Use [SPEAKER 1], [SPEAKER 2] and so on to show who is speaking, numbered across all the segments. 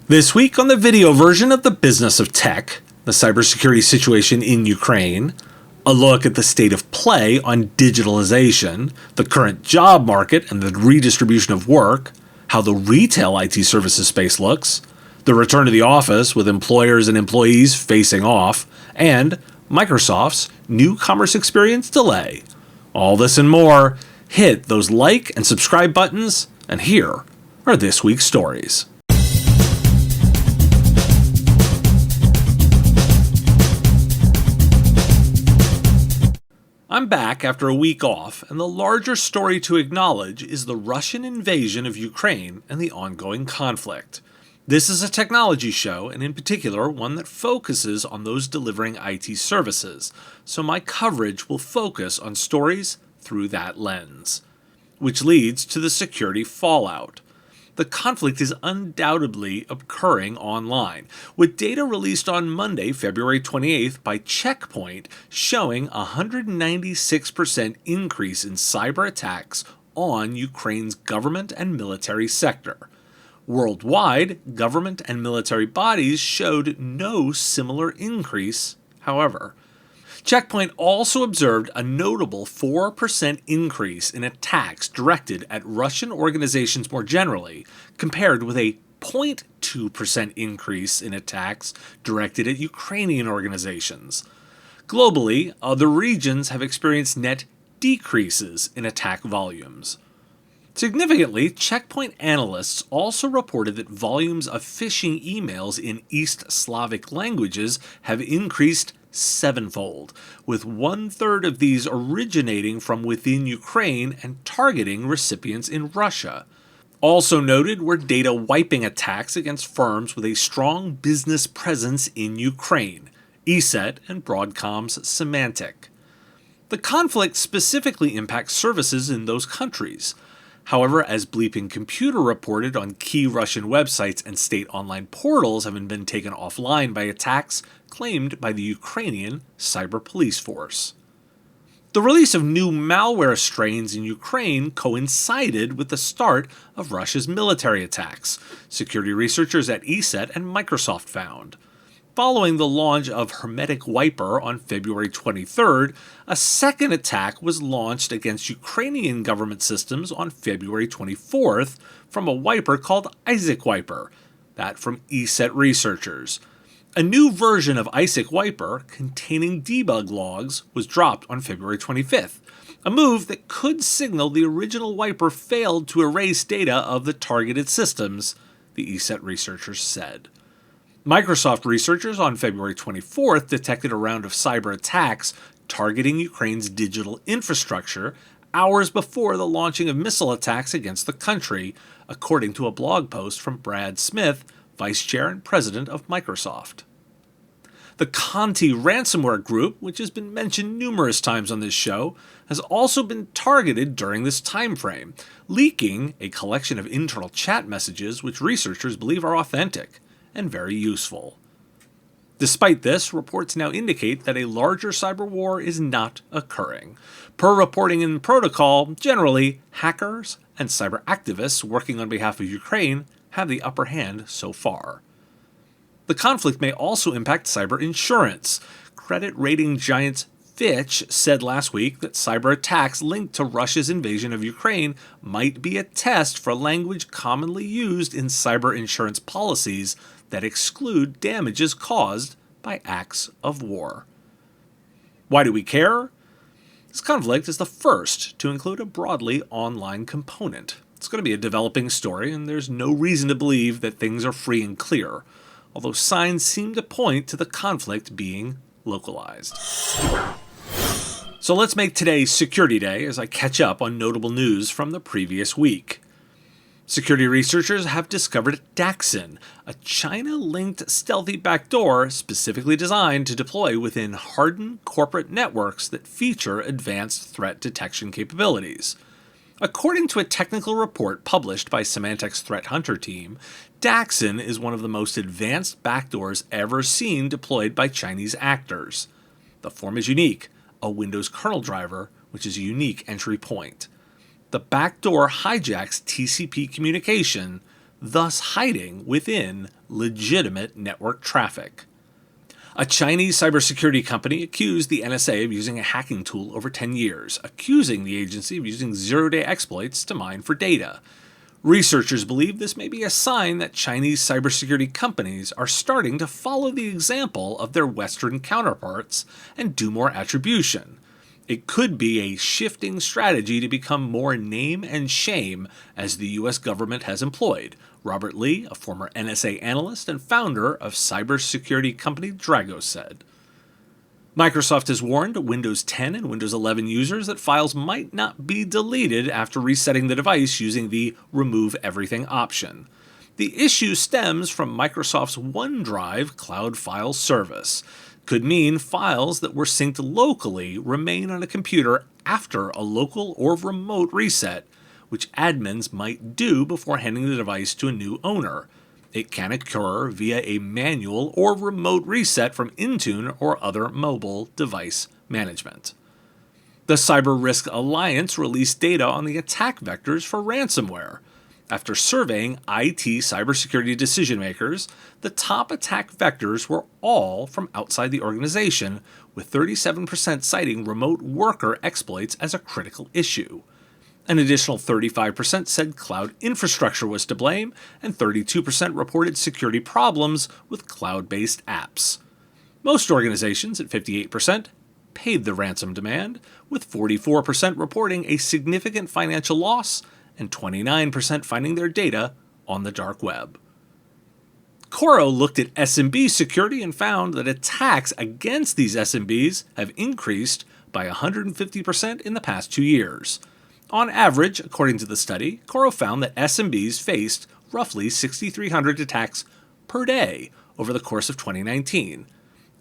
[SPEAKER 1] This week on the video version of the Business of Tech, the cybersecurity situation in Ukraine, a look at the state of play on digitalization, the current job market and the redistribution of work, how the retail IT services space looks, the return to the office with employers and employees facing off, and Microsoft's new commerce experience delay. All this and more. Hit those like and subscribe buttons, and here are this week's stories. I'm back after a week off, and the larger story to acknowledge is the Russian invasion of Ukraine and the ongoing conflict. This is a technology show, and in particular one that focuses on those delivering IT services, so my coverage will focus on stories through that lens. Which leads to the security fallout. The conflict is undoubtedly occurring online, with data released on Monday, February 28th by Check Point showing a 196% increase in cyber attacks on Ukraine's government and military sector. Worldwide, government and military bodies showed no similar increase, however. Check Point also observed a notable 4% increase in attacks directed at Russian organizations more generally, compared with a 0.2% increase in attacks directed at Ukrainian organizations. Globally, other regions have experienced net decreases in attack volumes. Significantly, Check Point analysts also reported that volumes of phishing emails in East Slavic languages have increased sevenfold, with 1/3 of these originating from within Ukraine and targeting recipients in Russia. Also noted were data wiping attacks against firms with a strong business presence in Ukraine, ESET and Broadcom's Symantec. The conflict specifically impacts services in those countries. However, as Bleeping Computer reported on key Russian websites and state online portals having been taken offline by attacks claimed by the Ukrainian Cyber Police Force. The release of new malware strains in Ukraine coincided with the start of Russia's military attacks, security researchers at ESET and Microsoft found. Following the launch of Hermetic Wiper on February 23rd, a second attack was launched against Ukrainian government systems on February 24th from a wiper called Isaac Wiper, that from ESET researchers. A new version of Isaac Wiper, containing debug logs, was dropped on February 25th, a move that could signal the original wiper failed to erase data of the targeted systems, the ESET researchers said. Microsoft researchers on February 24th detected a round of cyber attacks targeting Ukraine's digital infrastructure hours before the launching of missile attacks against the country, according to a blog post from Brad Smith, vice chair and president of Microsoft. The Conti ransomware group, which has been mentioned numerous times on this show, has also been targeted during this time frame, leaking a collection of internal chat messages which researchers believe are authentic and very useful. Despite this, reports now indicate that a larger cyber war is not occurring. Per reporting in protocol, generally, hackers and cyber activists working on behalf of Ukraine have the upper hand so far. The conflict may also impact cyber insurance. Credit rating giants Fitch said last week that cyber attacks linked to Russia's invasion of Ukraine might be a test for language commonly used in cyber insurance policies that exclude damages caused by acts of war. Why do we care? This conflict is the first to include a broadly online component. It's going to be a developing story, and there's no reason to believe that things are free and clear, although signs seem to point to the conflict being localized. So let's make today Security Day as I catch up on notable news from the previous week. Security researchers have discovered Daxin, a China-linked stealthy backdoor specifically designed to deploy within hardened corporate networks that feature advanced threat detection capabilities. According to a technical report published by Symantec's Threat Hunter team, Daxin is one of the most advanced backdoors ever seen deployed by Chinese actors. The form is unique, a Windows kernel driver, which is a unique entry point. The backdoor hijacks TCP communication thus hiding within legitimate network traffic. A Chinese cybersecurity company accused the NSA of using a hacking tool over 10 years, accusing the agency of using zero-day exploits to mine for data. Researchers believe this may be a sign that Chinese cybersecurity companies are starting to follow the example of their Western counterparts and do more attribution. It could be a shifting strategy to become more name and shame, as the US government has employed. Robert Lee, a former NSA analyst and founder of cybersecurity company Dragos, said. Microsoft has warned Windows 10 and Windows 11 users that files might not be deleted after resetting the device using the Remove Everything option. The issue stems from Microsoft's OneDrive cloud file service. Could mean files that were synced locally remain on a computer after a local or remote reset, which admins might do before handing the device to a new owner. It can occur via a manual or remote reset from Intune or other mobile device management. The Cyber Risk Alliance released data on the attack vectors for ransomware. After surveying IT cybersecurity decision makers, the top attack vectors were all from outside the organization, with 37% citing remote worker exploits as a critical issue. An additional 35% said cloud infrastructure was to blame, and 32% reported security problems with cloud-based apps. Most organizations, at 58%, paid the ransom demand, with 44% reporting a significant financial loss and 29% finding their data on the dark web. Coro looked at SMB security and found that attacks against these SMBs have increased by 150% in the past 2 years. On average, according to the study, Coro found that SMBs faced roughly 6,300 attacks per day over the course of 2019.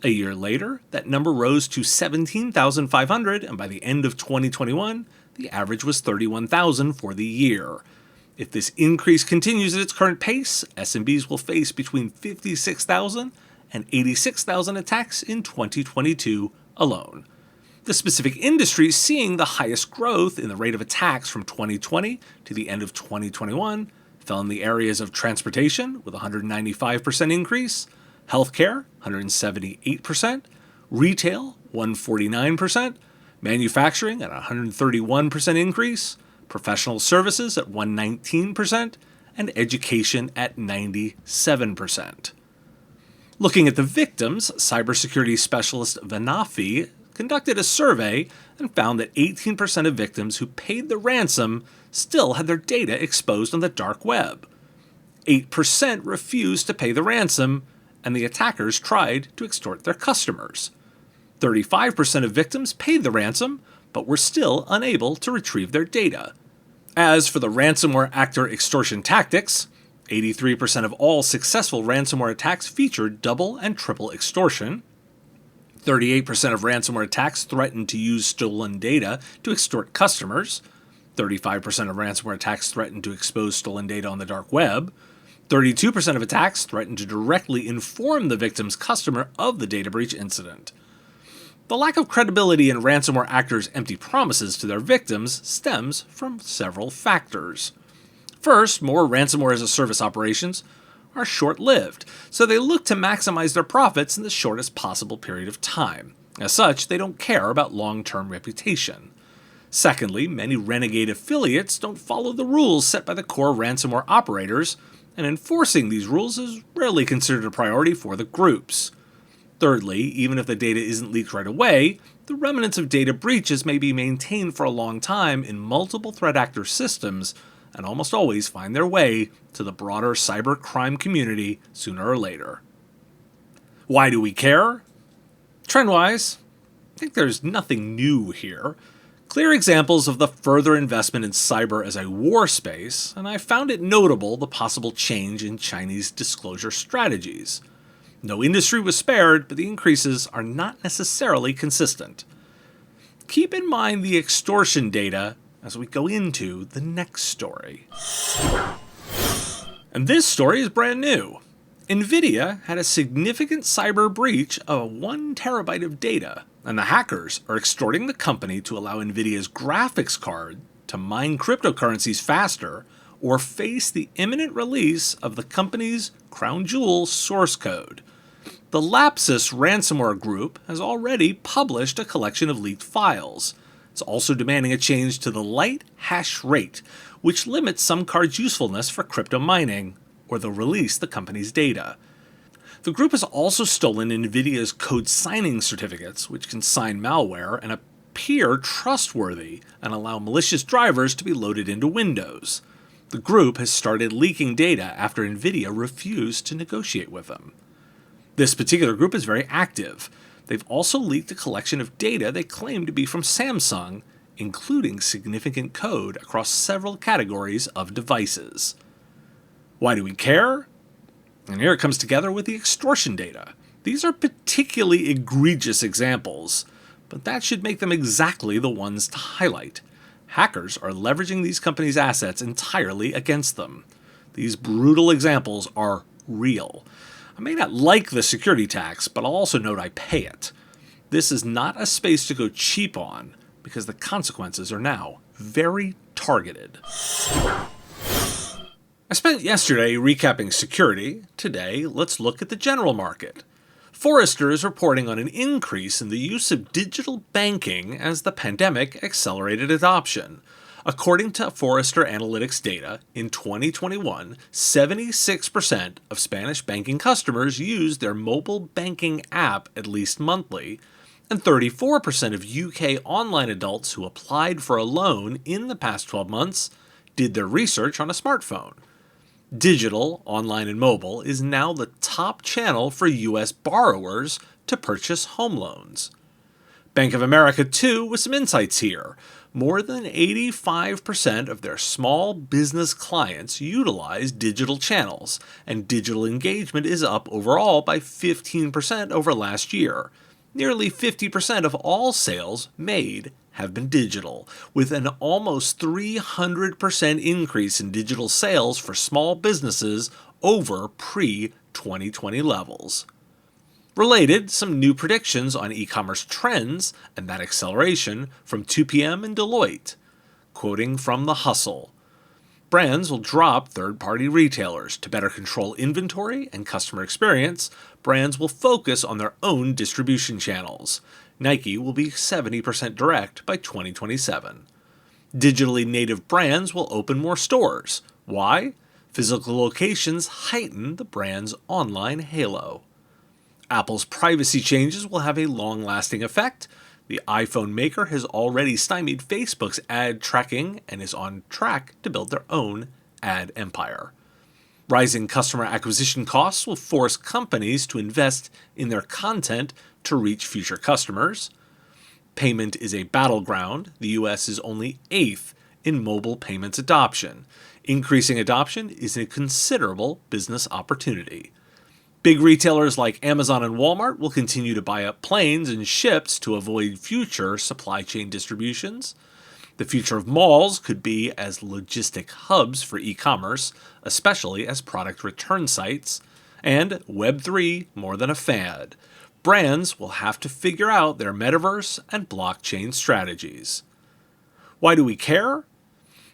[SPEAKER 1] A year later, that number rose to 17,500, and by the end of 2021, the average was 31,000 for the year. If this increase continues at its current pace, SMBs will face between 56,000 and 86,000 attacks in 2022 alone. The specific industries seeing the highest growth in the rate of attacks from 2020 to the end of 2021 fell in the areas of transportation, with a 195% increase, healthcare, 178%, retail, 149%, manufacturing at a 131% increase, professional services at 119%, and education at 97%. Looking at the victims, cybersecurity specialist Vanafi conducted a survey and found that 18% of victims who paid the ransom still had their data exposed on the dark web. 8% refused to pay the ransom, and the attackers tried to extort their customers. 35% of victims paid the ransom, but were still unable to retrieve their data. As for the ransomware actor extortion tactics, 83% of all successful ransomware attacks featured double and triple extortion. 38% of ransomware attacks threatened to use stolen data to extort customers. 35% of ransomware attacks threatened to expose stolen data on the dark web. 32% of attacks threatened to directly inform the victim's customer of the data breach incident. The lack of credibility in ransomware actors' empty promises to their victims stems from several factors. First, more ransomware as a service operations are short-lived, so they look to maximize their profits in the shortest possible period of time. As such, they don't care about long-term reputation. Secondly, many renegade affiliates don't follow the rules set by the core ransomware operators, and enforcing these rules is rarely considered a priority for the groups. Thirdly, even if the data isn't leaked right away, the remnants of data breaches may be maintained for a long time in multiple threat actor systems, and almost always find their way to the broader cybercrime community sooner or later. Why do we care? Trend-wise, I think there's nothing new here. Clear examples of the further investment in cyber as a war space, and I found it notable the possible change in Chinese disclosure strategies. No industry was spared, but the increases are not necessarily consistent. Keep in mind the extortion data as we go into the next story. And this story is brand new. NVIDIA had a significant cyber breach of 1 terabyte of data, and the hackers are extorting the company to allow NVIDIA's graphics card to mine cryptocurrencies faster or face the imminent release of the company's crown jewel source code. The Lapsus ransomware group has already published a collection of leaked files. It's also demanding a change to the light hash rate, which limits some cards' usefulness for crypto mining, or they'll release the company's data. The group has also stolen NVIDIA's code signing certificates, which can sign malware and appear trustworthy and allow malicious drivers to be loaded into Windows. The group has started leaking data after NVIDIA refused to negotiate with them. This particular group is very active. They've also leaked a collection of data they claim to be from Samsung, including significant code across several categories of devices. Why do we care? And here it comes together with the extortion data. These are particularly egregious examples, but that should make them exactly the ones to highlight. Hackers are leveraging these companies' assets entirely against them. These brutal examples are real. I may not like the security tax, but I'll also note I pay it. This is not a space to go cheap on, because the consequences are now very targeted. I spent yesterday recapping security. Today, let's look at the general market. Forrester is reporting on an increase in the use of digital banking as the pandemic accelerated adoption. According to Forrester Analytics data, in 2021, 76% of Spanish banking customers used their mobile banking app at least monthly, and 34% of UK online adults who applied for a loan in the past 12 months did their research on a smartphone. Digital, online and mobile, is now the top channel for US borrowers to purchase home loans. Bank of America, too, with some insights here. More than 85% of their small business clients utilize digital channels, and digital engagement is up overall by 15% over last year. Nearly 50% of all sales made have been digital, with an almost 300% increase in digital sales for small businesses over pre-2020 levels. Related, some new predictions on e-commerce trends and that acceleration from 2PM and Deloitte. Quoting from The Hustle, brands will drop third-party retailers. To better control inventory and customer experience, brands will focus on their own distribution channels. Nike will be 70% direct by 2027. Digitally native brands will open more stores. Why? Physical locations heighten the brand's online halo. Apple's privacy changes will have a long-lasting effect. The iPhone maker has already stymied Facebook's ad tracking and is on track to build their own ad empire. Rising customer acquisition costs will force companies to invest in their content to reach future customers. Payment is a battleground. The US is only 8th in mobile payments adoption. Increasing adoption is a considerable business opportunity. Big retailers like Amazon and Walmart will continue to buy up planes and ships to avoid future supply chain distributions. The future of malls could be as logistic hubs for e-commerce, especially as product return sites. And Web3 more than a fad. Brands will have to figure out their metaverse and blockchain strategies. Why do we care?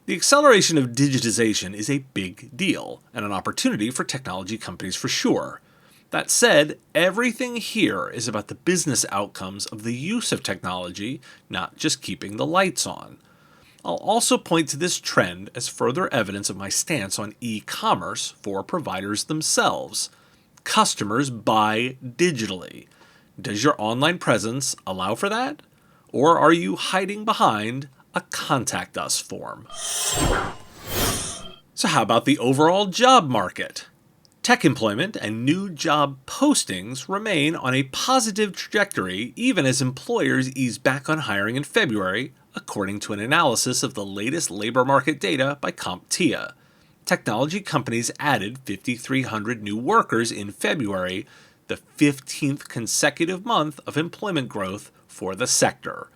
[SPEAKER 1] The acceleration of digitization is a big deal, and an opportunity for technology companies for sure. That said, everything here is about the business outcomes of the use of technology, not just keeping the lights on. I'll also point to this trend as further evidence of my stance on e-commerce for providers themselves. Customers buy digitally. Does your online presence allow for that? Or are you hiding behind a contact us form? So how about the overall job market? Tech employment and new job postings remain on a positive trajectory even as employers ease back on hiring in February, according to an analysis of the latest labor market data by CompTIA. Technology companies added 5,300 new workers in February, the 15th consecutive month of employment growth for the sector.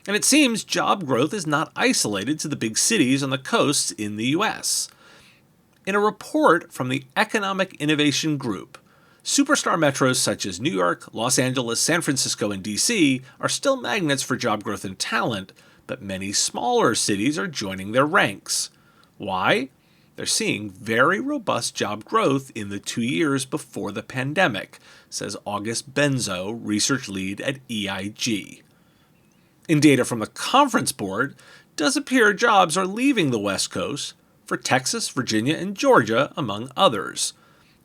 [SPEAKER 1] And it seems job growth is not isolated to the big cities on the coasts in the US. In a report from the Economic Innovation Group, superstar metros such as New York, Los Angeles, San Francisco, and DC are still magnets for job growth and talent, but many smaller cities are joining their ranks. Why? they're seeing very robust job growth in the 2 years before the pandemic, says August Benzo, research lead at EIG. In data from the Conference Board, it does appear jobs are leaving the West Coast for Texas, Virginia, and Georgia, among others.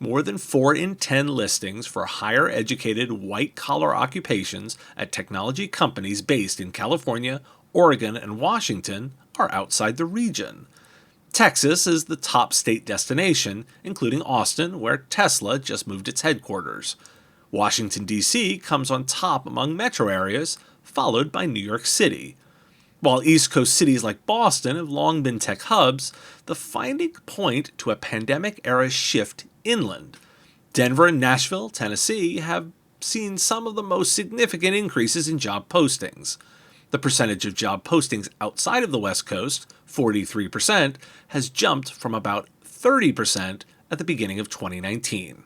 [SPEAKER 1] More than 4 in 10 listings for higher educated white-collar occupations at technology companies based in California, Oregon, and Washington are outside the region. Texas is the top state destination, including Austin, where Tesla just moved its headquarters. Washington, D.C. comes on top among metro areas, followed by New York City. While East Coast cities like Boston have long been tech hubs, the findings point to a pandemic-era shift inland. Denver and Nashville, Tennessee, have seen some of the most significant increases in job postings. The percentage of job postings outside of the West Coast, 43%, has jumped from about 30% at the beginning of 2019.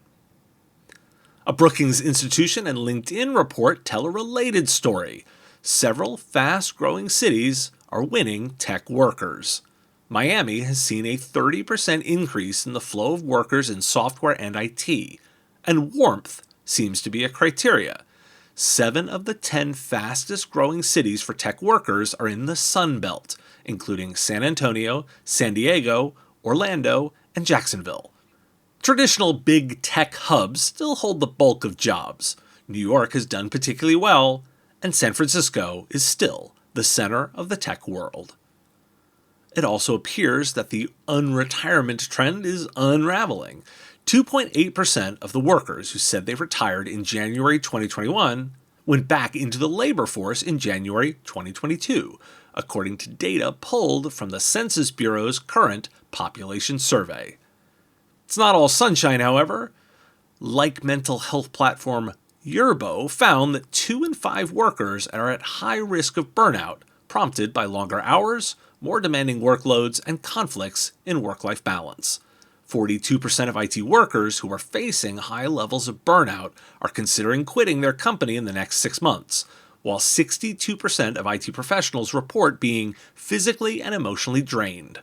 [SPEAKER 1] A Brookings Institution and LinkedIn report tell a related story. Several fast-growing cities are winning tech workers. Miami has seen a 30% increase in the flow of workers in software and IT, and warmth seems to be a criteria. 7 of the 10 fastest-growing cities for tech workers are in the Sun Belt, including San Antonio, San Diego, Orlando, and Jacksonville. Traditional big tech hubs still hold the bulk of jobs. New York has done particularly well, and San Francisco is still the center of the tech world. It also appears that the unretirement trend is unraveling. 2.8% of the workers who said they retired in January 2021 went back into the labor force in January 2022, according to data pulled from the Census Bureau's current population survey. It's not all sunshine, however. Like mental health platform Yerbo found that 2 in 5 workers are at high risk of burnout, prompted by longer hours, more demanding workloads, and conflicts in work-life balance. 42% of IT workers who are facing high levels of burnout are considering quitting their company in the next 6 months, while 62% of IT professionals report being physically and emotionally drained.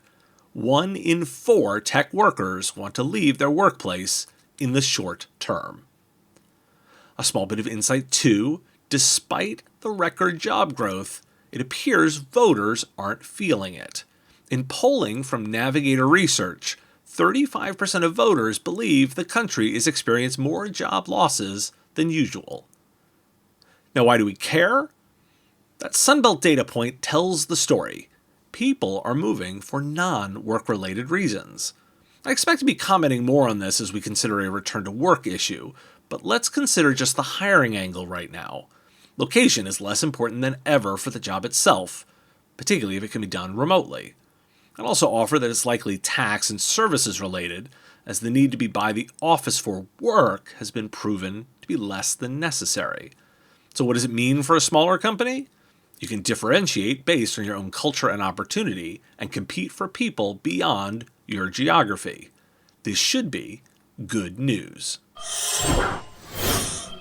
[SPEAKER 1] 1 in 4 tech workers want to leave their workplace in the short term. A small bit of insight too, despite the record job growth, it appears voters aren't feeling it. In polling from Navigator Research, 35% of voters believe the country is experiencing more job losses than usual. Now, why do we care? That Sunbelt data point tells the story. People are moving for non-work-related reasons. I expect to be commenting more on this as we consider a return-to-work issue, but let's consider just the hiring angle right now. Location is less important than ever for the job itself, particularly if it can be done remotely. I'd also offer that it's likely tax and services related, as the need to be by the office for work has been proven to be less than necessary. So what does it mean for a smaller company? You can differentiate based on your own culture and opportunity and compete for people beyond your geography. This should be good news.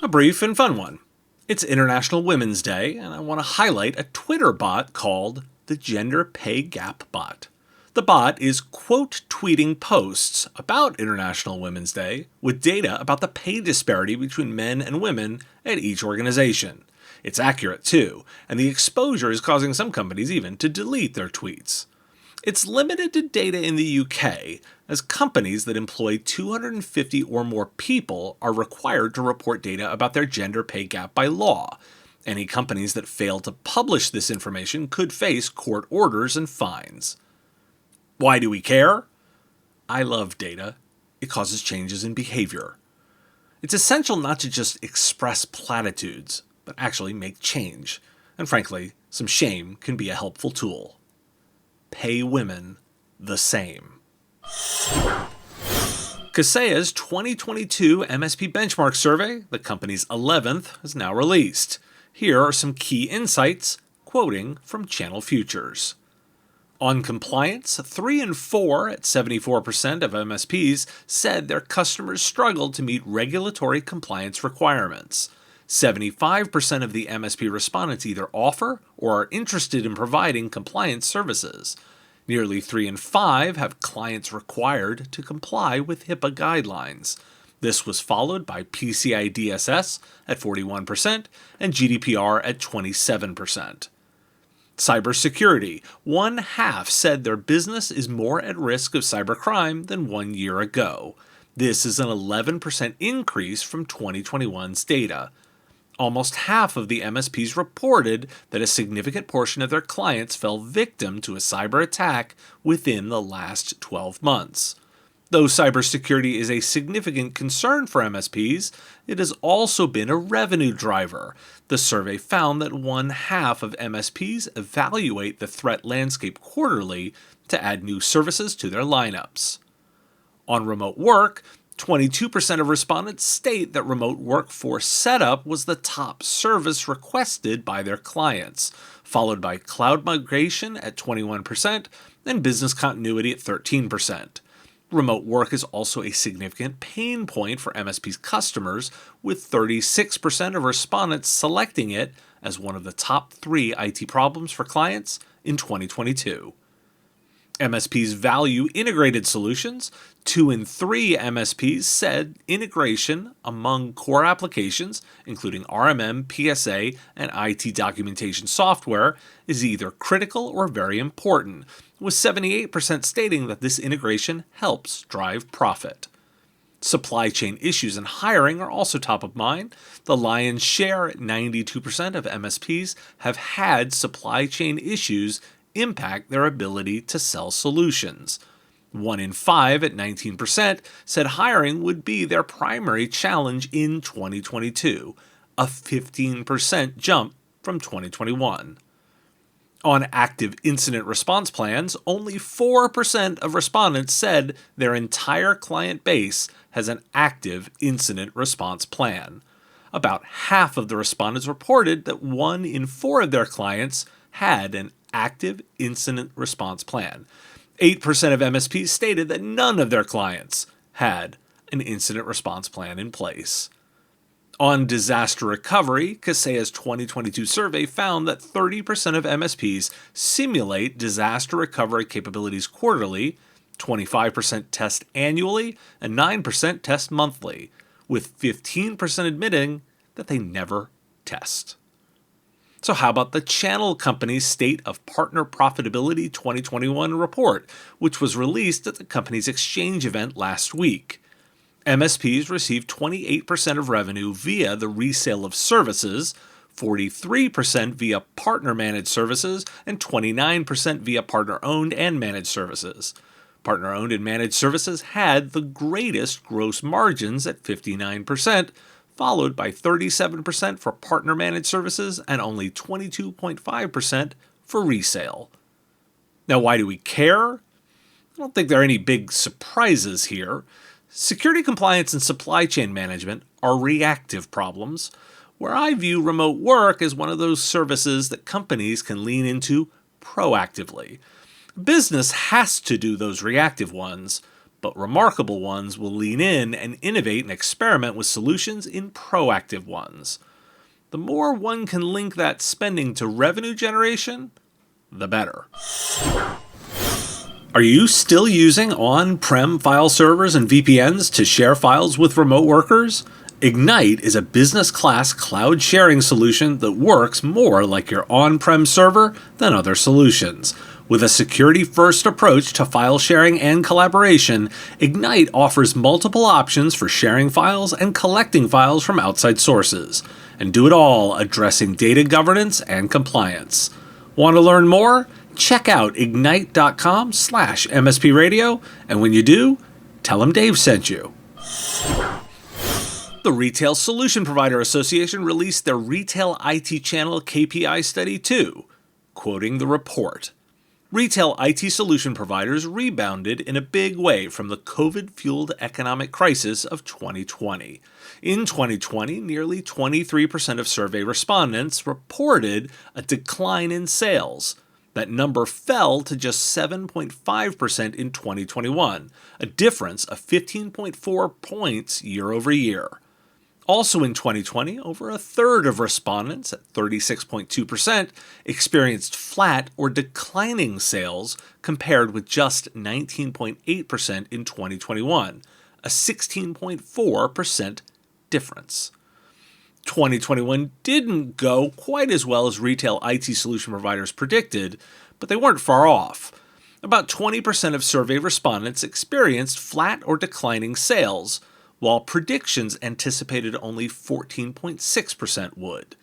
[SPEAKER 1] A brief and fun one. It's International Women's Day, and I want to highlight a Twitter bot called the Gender Pay Gap Bot. The bot is quote tweeting posts about International Women's Day with data about the pay disparity between men and women at each organization. It's accurate too, and the exposure is causing some companies even to delete their tweets. It's limited to data in the UK, as companies that employ 250 or more people are required to report data about their gender pay gap by law. Any companies that fail to publish this information could face court orders and fines. Why do we care? I love data. It causes changes in behavior. It's essential not to just express platitudes, but actually make change. And frankly, some shame can be a helpful tool. Pay women the same. Kaseya's 2022 MSP Benchmark Survey, the company's 11th, is now released. Here are some key insights, quoting from Channel Futures. On compliance, 3 in 4 at 74% of MSPs said their customers struggled to meet regulatory compliance requirements. 75% of the MSP respondents either offer or are interested in providing compliance services. Nearly 3 in 5 have clients required to comply with HIPAA guidelines. This was followed by PCI DSS at 41% and GDPR at 27%. Cybersecurity. 1/2 said their business is more at risk of cybercrime than 1 year ago. This is an 11% increase from 2021's data. Almost half of the MSPs reported that a significant portion of their clients fell victim to a cyber attack within the last 12 months. Though cybersecurity is a significant concern for MSPs, it has also been a revenue driver. The survey found that 1/2 of MSPs evaluate the threat landscape quarterly to add new services to their lineups. On remote work, 22% of respondents state that remote workforce setup was the top service requested by their clients, followed by cloud migration at 21% and business continuity at 13%. Remote work is also a significant pain point for MSP's customers, with 36% of respondents selecting it as one of the top 3 IT problems for clients in 2022. MSPs value integrated solutions. 2 in 3 MSPs said integration among core applications, including RMM, PSA, and IT documentation software, is either critical or very important, with 78% stating that this integration helps drive profit. Supply chain issues and hiring are also top of mind. The lion's share, at 92% of MSPs, have had supply chain issues impact their ability to sell solutions. 1 in 5 at 19% said hiring would be their primary challenge in 2022, a 15% jump from 2021. On active incident response plans, only 4% of respondents said their entire client base has an active incident response plan. About half of the respondents reported that 1 in 4 of their clients had an active incident response plan. 8% of MSPs stated that none of their clients had an incident response plan in place. On disaster recovery, Kaseya's 2022 survey found that 30% of MSPs simulate disaster recovery capabilities quarterly, 25% test annually, and 9% test monthly, with 15% admitting that they never test. So how about the Channel Company's State of Partner Profitability 2021 report, which was released at the company's exchange event last week? MSPs received 28% of revenue via the resale of services, 43% via partner-managed services, and 29% via partner-owned and managed services. Partner-owned and managed services had the greatest gross margins at 59%, followed by 37% for partner-managed services and only 22.5% for resale. Now, why do we care? I don't think there are any big surprises here. Security compliance and supply chain management are reactive problems, where I view remote work as one of those services that companies can lean into proactively. Business has to do those reactive ones, but remarkable ones will lean in and innovate and experiment with solutions in proactive ones. The more one can link that spending to revenue generation, the better. Are you still using on-prem file servers and VPNs to share files with remote workers? Egnyte is a business-class cloud sharing solution that works more like your on-prem server than other solutions. With a security-first approach to file sharing and collaboration, Egnyte offers multiple options for sharing files and collecting files from outside sources, and do it all addressing data governance and compliance. Want to learn more? Check out egnyte.com/MSP Radio, and when you do, tell them Dave sent you. The Retail Solution Provider Association released their Retail IT Channel KPI Study 2, quoting the report. Retail IT solution providers rebounded in a big way from the COVID-fueled economic crisis of 2020. In 2020, nearly 23% of survey respondents reported a decline in sales. That number fell to just 7.5% in 2021, a difference of 15.4 points year over year. Also in 2020, over a third of respondents, at 36.2%, experienced flat or declining sales compared with just 19.8% in 2021, a 16.4% difference. 2021 didn't go quite as well as retail IT solution providers predicted, but they weren't far off. About 20% of survey respondents experienced flat or declining sales, while predictions anticipated only 14.6% would.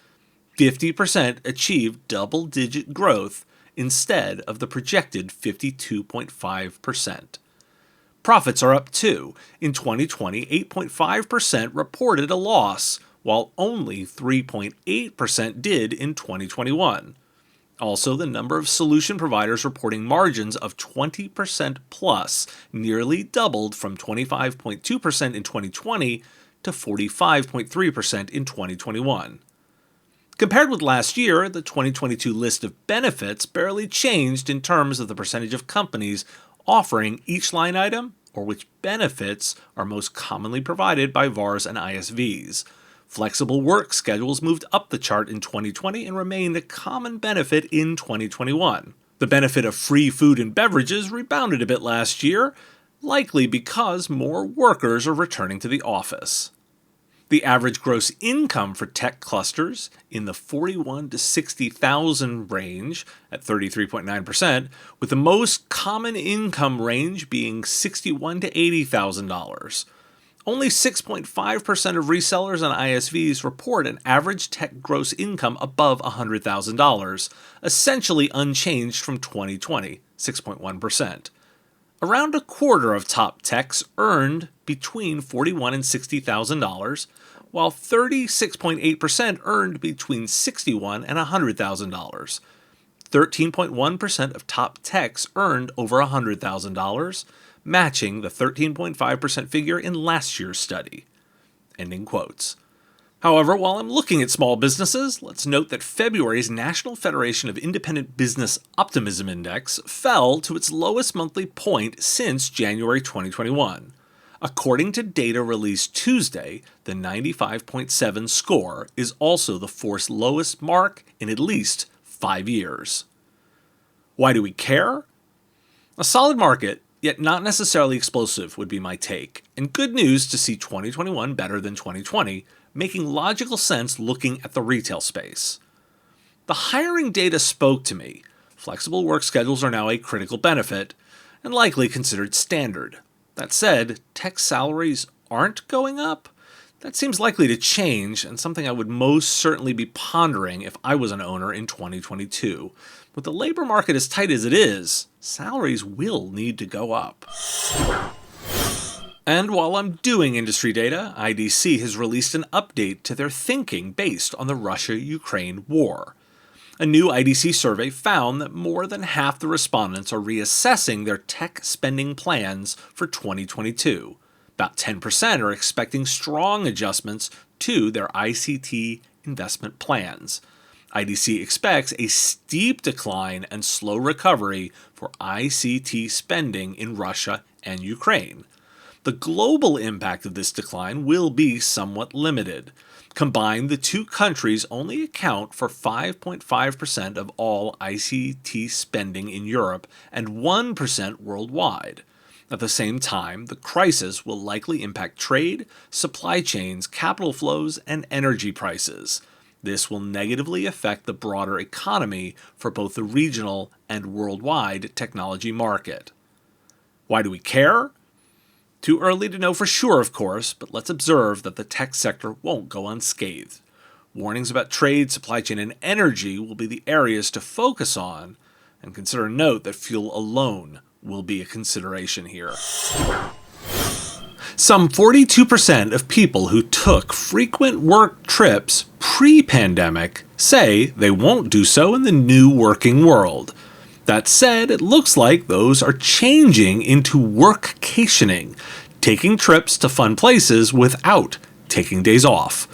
[SPEAKER 1] 50% achieved double-digit growth instead of the projected 52.5%. Profits are up too. In 2020, 8.5% reported a loss, while only 3.8% did in 2021. Also, the number of solution providers reporting margins of 20% plus nearly doubled from 25.2% in 2020 to 45.3% in 2021. Compared with last year, the 2022 list of benefits barely changed in terms of the percentage of companies offering each line item or which benefits are most commonly provided by VARs and ISVs. Flexible work schedules moved up the chart in 2020 and remained a common benefit in 2021. The benefit of free food and beverages rebounded a bit last year, likely because more workers are returning to the office. The average gross income for tech clusters in the $41,000 to $60,000 range at 33.9%, with the most common income range being $61,000 to $80,000. Only 6.5% of resellers and ISVs report an average tech gross income above $100,000, essentially unchanged from 2020, 6.1%. Around a quarter of top techs earned between $41,000 and $60,000, while 36.8% earned between $61,000 and $100,000. 13.1% of top techs earned over $100,000, matching the 13.5% figure in last year's study. Ending quotes. However, while I'm looking at small businesses, let's note that February's National Federation of Independent Business Optimism Index fell to its lowest monthly point since January 2021. According to data released Tuesday, the 95.7 score is also the fourth lowest mark in at least 5 years. Why do we care? A solid market, yet not necessarily explosive, would be my take, and good news to see 2021 better than 2020, making logical sense looking at the retail space. The hiring data spoke to me. Flexible work schedules are now a critical benefit, and likely considered standard. That said, tech salaries aren't going up? That seems likely to change, and something I would most certainly be pondering if I was an owner in 2022. With the labor market as tight as it is, salaries will need to go up. And while I'm doing industry data, IDC has released an update to their thinking based on the Russia-Ukraine war. A new IDC survey found that more than half the respondents are reassessing their tech spending plans for 2022. About 10% are expecting strong adjustments to their ICT investment plans. IDC expects a steep decline and slow recovery for ICT spending in Russia and Ukraine. The global impact of this decline will be somewhat limited. Combined, the two countries only account for 5.5% of all ICT spending in Europe and 1% worldwide. At the same time, the crisis will likely impact trade, supply chains, capital flows, and energy prices. This will negatively affect the broader economy for both the regional and worldwide technology market. Why do we care? Too early to know for sure, of course, but let's observe that the tech sector won't go unscathed. Warnings about trade, supply chain, and energy will be the areas to focus on, and consider a note that fuel alone will be a consideration here. Some 42% of people who took frequent work trips pre-pandemic say they won't do so in the new working world. That said, it looks like those are changing into workcationing, taking trips to fun places without taking days off.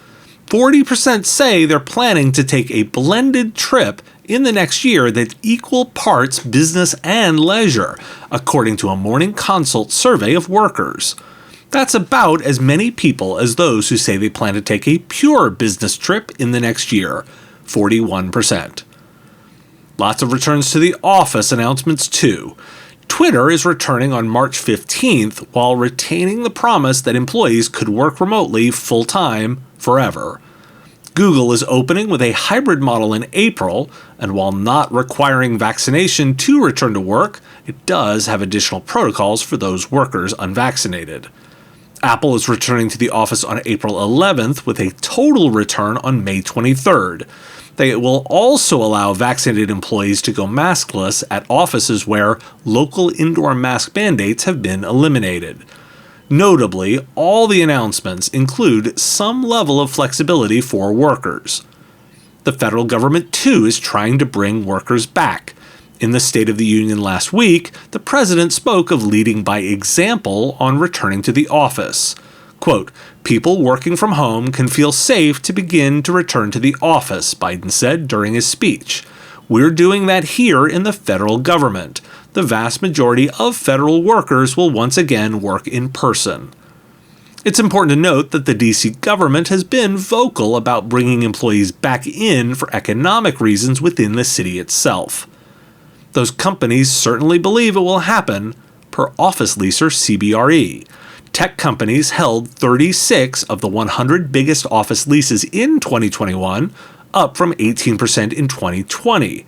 [SPEAKER 1] 40% say they're planning to take a blended trip in the next year that's equal parts business and leisure, according to a Morning Consult survey of workers. That's about as many people as those who say they plan to take a pure business trip in the next year, 41%. Lots of returns to the office announcements too. Twitter is returning on March 15th while retaining the promise that employees could work remotely full-time forever. Google is opening with a hybrid model in April, and while not requiring vaccination to return to work, it does have additional protocols for those workers unvaccinated. Apple is returning to the office on April 11th with a total return on May 23rd. They will also allow vaccinated employees to go maskless at offices where local indoor mask mandates have been eliminated. Notably, all the announcements include some level of flexibility for workers. The federal government, too, is trying to bring workers back. In the State of the Union last week, the president spoke of leading by example on returning to the office. Quote, "People working from home can feel safe to begin to return to the office," Biden said during his speech. "We're doing that here in the federal government. The vast majority of federal workers will once again work in person." It's important to note that the DC government has been vocal about bringing employees back in for economic reasons within the city itself. Those companies certainly believe it will happen, per office leaser CBRE. Tech companies held 36 of the 100 biggest office leases in 2021, up from 18% in 2020.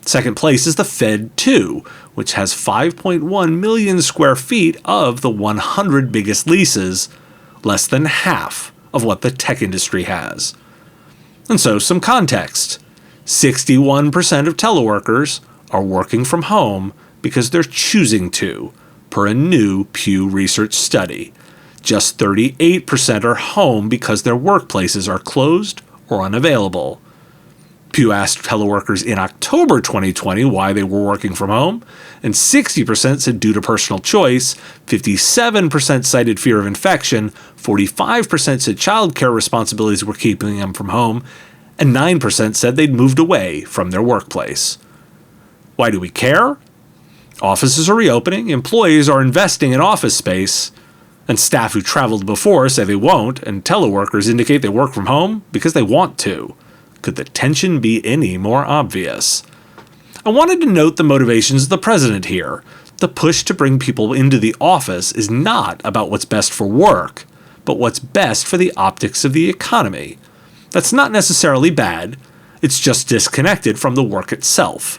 [SPEAKER 1] Second place is the Fed, too, which has 5.1 million square feet of the 100 biggest leases, less than half of what the tech industry has. And so, some context. 61% of teleworkers are working from home because they're choosing to, per a new Pew Research study. Just 38% are home because their workplaces are closed or unavailable. Pew asked teleworkers in October 2020 why they were working from home, and 60% said due to personal choice, 57% cited fear of infection, 45% said childcare responsibilities were keeping them from home, and 9% said they'd moved away from their workplace. Why do we care? Offices are reopening, employees are investing in office space, and staff who traveled before say they won't, and teleworkers indicate they work from home because they want to. Could the tension be any more obvious? I wanted to note the motivations of the president here. The push to bring people into the office is not about what's best for work, but what's best for the optics of the economy. That's not necessarily bad, it's just disconnected from the work itself.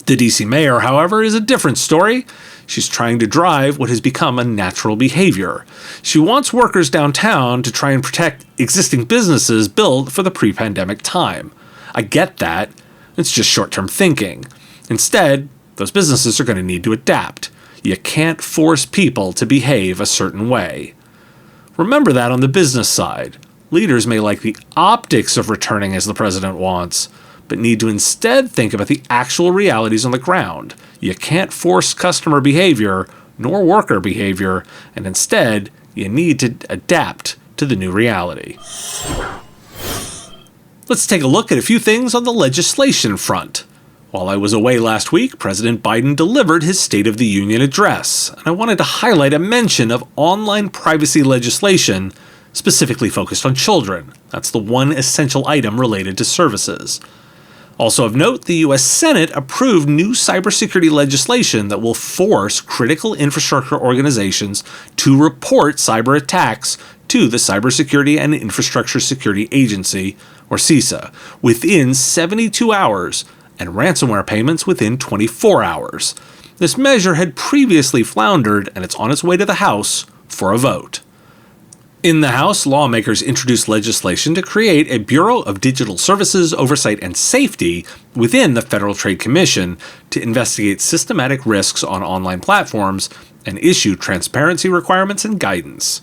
[SPEAKER 1] The DC mayor, however, is a different story. She's trying to drive what has become a natural behavior. She wants workers downtown to try and protect existing businesses built for the pre-pandemic time. I get that. It's just short-term thinking. Instead, those businesses are going to need to adapt. You can't force people to behave a certain way. Remember that on the business side. Leaders may like the optics of returning as the president wants, but need to instead think about the actual realities on the ground. You can't force customer behavior nor worker behavior, and instead, you need to adapt to the new reality. Let's take a look at a few things on the legislation front. While I was away last week, President Biden delivered his State of the Union address, and I wanted to highlight a mention of online privacy legislation specifically focused on children. That's the one essential item related to services. Also of note, the U.S. Senate approved new cybersecurity legislation that will force critical infrastructure organizations to report cyber attacks to the Cybersecurity and Infrastructure Security Agency, or CISA, within 72 hours, and ransomware payments within 24 hours. This measure had previously floundered, and it's on its way to the House for a vote. In the House, lawmakers introduced legislation to create a Bureau of Digital Services Oversight and Safety within the Federal Trade Commission to investigate systematic risks on online platforms and issue transparency requirements and guidance.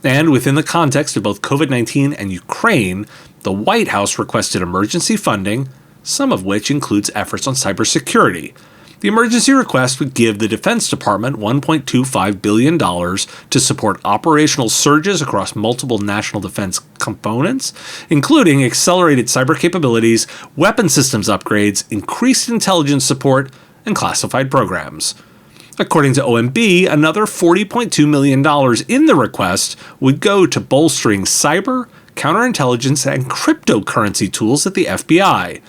[SPEAKER 1] And within the context of both COVID-19 and Ukraine, the White House requested emergency funding, some of which includes efforts on cybersecurity. The emergency request would give the Defense Department $1.25 billion to support operational surges across multiple national defense components, including accelerated cyber capabilities, weapon systems upgrades, increased intelligence support, and classified programs. According to OMB, another $40.2 million in the request would go to bolstering cyber, counterintelligence, and cryptocurrency tools at the FBI.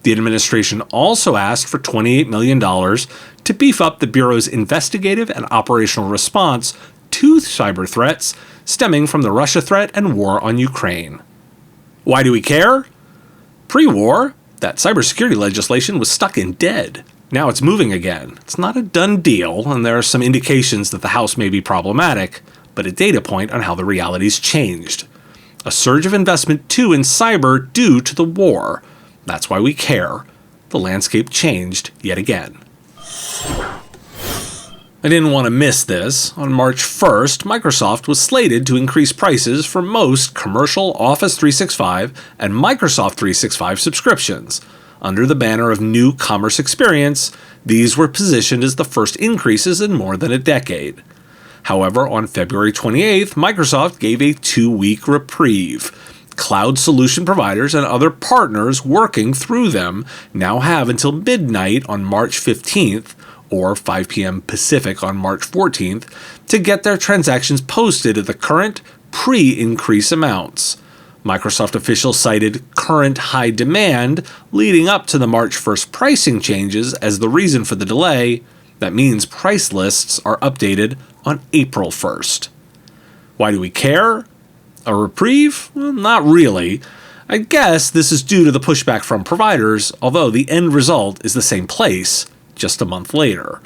[SPEAKER 1] The administration also asked for $28 million to beef up the Bureau's investigative and operational response to cyber threats stemming from the Russia threat and war on Ukraine. Why do we care? Pre-war, that cybersecurity legislation was stuck in dead. Now it's moving again. It's not a done deal, and there are some indications that the House may be problematic, but a data point on how the reality's changed. A surge of investment, too, in cyber due to the war. That's why we care. The landscape changed yet again. I didn't want to miss this. On March 1st, Microsoft was slated to increase prices for most commercial Office 365 and Microsoft 365 subscriptions. Under the banner of New Commerce Experience, these were positioned as the first increases in more than a decade. However, on February 28th, Microsoft gave a 2-week reprieve. Cloud solution providers and other partners working through them now have until midnight on March 15th, or 5 p.m. Pacific on March 14th, to get their transactions posted at the current pre-increase amounts. Microsoft officials cited current high demand leading up to the March 1st pricing changes as the reason for the delay. That means price lists are updated on April 1st. Why do we care? A reprieve? Well, not really. I guess this is due to the pushback from providers, although the end result is the same place, just a month later.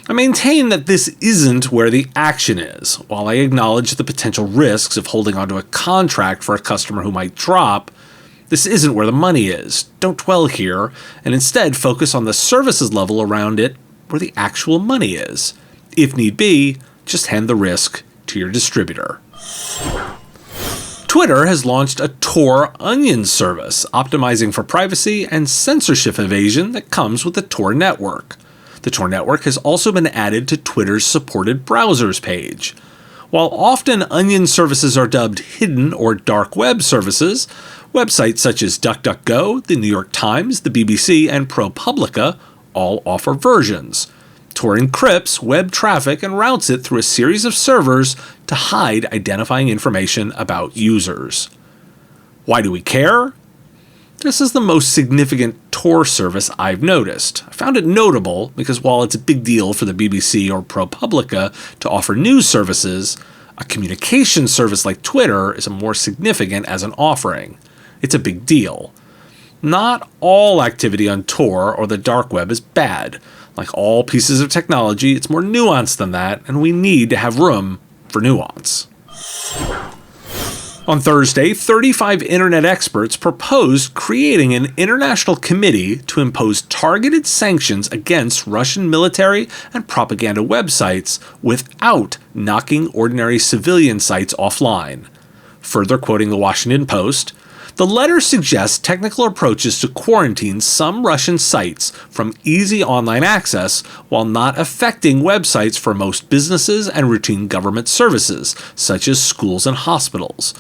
[SPEAKER 1] I maintain that this isn't where the action is. While I acknowledge the potential risks of holding onto a contract for a customer who might drop, this isn't where the money is. Don't dwell here, and instead focus on the services level around it where the actual money is. If need be, just hand the risk to your distributor. Twitter has launched a Tor Onion service, optimizing for privacy and censorship evasion that comes with the Tor network. The Tor network has also been added to Twitter's supported browsers page. While often Onion services are dubbed hidden or dark web services, websites such as DuckDuckGo, the New York Times, the BBC, and ProPublica all offer versions. Tor encrypts web traffic and routes it through a series of servers to hide identifying information about users. Why do we care? This is the most significant Tor service I've noticed. I found it notable because while it's a big deal for the BBC or ProPublica to offer news services, a communication service like Twitter is more significant as an offering. It's a big deal. Not all activity on Tor or the dark web is bad. Like all pieces of technology, it's more nuanced than that, and we need to have room for nuance. On Thursday, 35 internet experts proposed creating an international committee to impose targeted sanctions against Russian military and propaganda websites without knocking ordinary civilian sites offline. Further quoting the Washington Post, the letter suggests technical approaches to quarantine some Russian sites from easy online access while not affecting websites for most businesses and routine government services, such as schools and hospitals.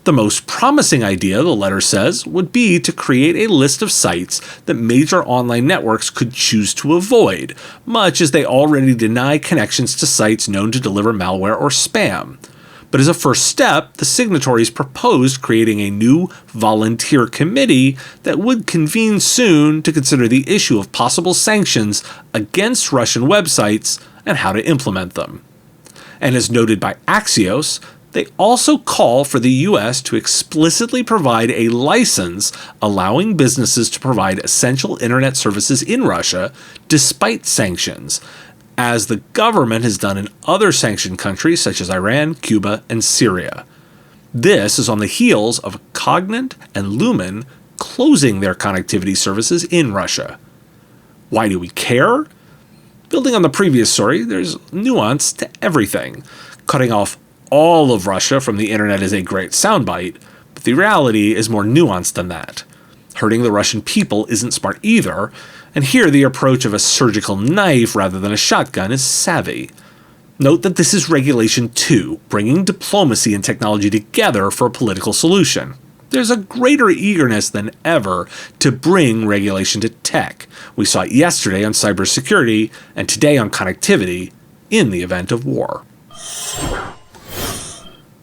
[SPEAKER 1] The most promising idea, the letter says, would be to create a list of sites that major online networks could choose to avoid, much as they already deny connections to sites known to deliver malware or spam. But as a first step, the signatories proposed creating a new volunteer committee that would convene soon to consider the issue of possible sanctions against Russian websites and how to implement them. And as noted by Axios, they also call for the U.S. to explicitly provide a license allowing businesses to provide essential internet services in Russia despite sanctions, as the government has done in other sanctioned countries such as Iran, Cuba, and Syria. This is on the heels of Cognite and Lumen closing their connectivity services in Russia. Why do we care? Building on the previous story, there's nuance to everything. Cutting off all of Russia from the internet is a great soundbite, but the reality is more nuanced than that. Hurting the Russian people isn't smart either, and here the approach of a surgical knife rather than a shotgun is savvy. Note that this is regulation 2, bringing diplomacy and technology together for a political solution. there's a greater eagerness than ever to bring regulation to tech. We saw it yesterday on cybersecurity and today on connectivity in the event of war.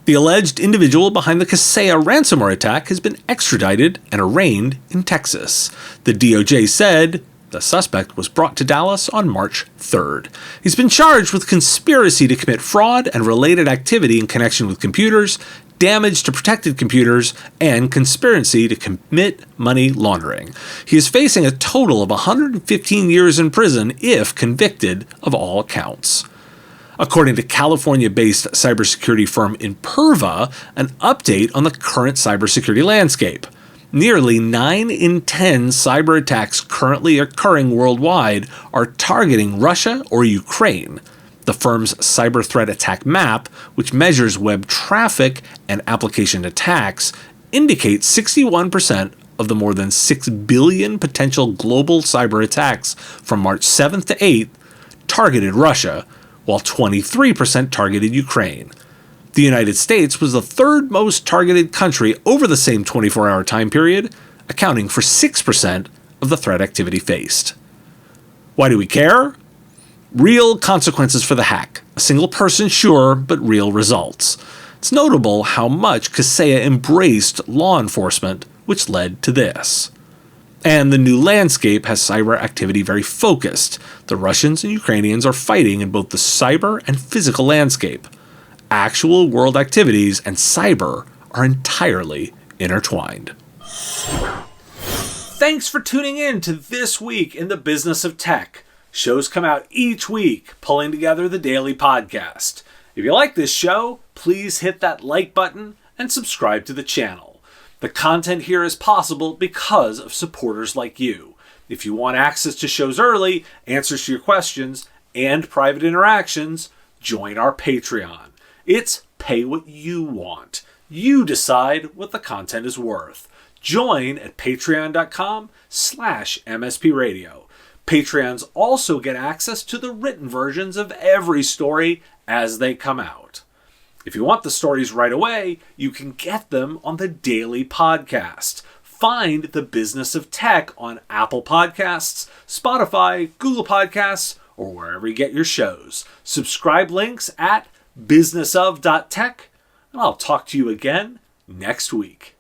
[SPEAKER 1] The alleged individual behind the Kaseya ransomware attack has been extradited and arraigned in Texas. The DOJ said the suspect was brought to Dallas on March 3rd. He's been charged with conspiracy to commit fraud and related activity in connection with computers, damage to protected computers, and conspiracy to commit money laundering. He is facing a total of 115 years in prison if convicted of all counts. According to California-based cybersecurity firm Imperva, an update on the current cybersecurity landscape. Nearly 9 in 10 cyber attacks currently occurring worldwide are targeting Russia or Ukraine. The firm's cyber threat attack map, which measures web traffic and application attacks, indicates 61% of the more than 6 billion potential global cyber attacks from March 7th to 8th targeted Russia, while 23% targeted Ukraine. The United States was the third most targeted country over the same 24-hour time period, accounting for 6% of the threat activity faced. Why do we care? Real consequences for the hack. A single person, sure, but real results. It's notable how much Kaseya embraced law enforcement, which led to this. And the new landscape has cyber activity very focused. The Russians and Ukrainians are fighting in both the cyber and physical landscape. Actual world activities and cyber are entirely intertwined. Thanks for tuning in to This Week in the Business of Tech. Shows come out each week, pulling together the daily podcast. If you like this show, please hit that like button and subscribe to the channel. The content here is possible because of supporters like you. If you want access to shows early, answers to your questions, and private interactions, join our Patreon. It's pay what you want. You decide what the content is worth. Join at patreon.com/MSPradio. Patreons also get access to the written versions of every story as they come out. If you want the stories right away, you can get them on the daily podcast. Find The Business of Tech on Apple Podcasts, Spotify, Google Podcasts, or wherever you get your shows. Subscribe links at businessof.tech, and I'll talk to you again next week.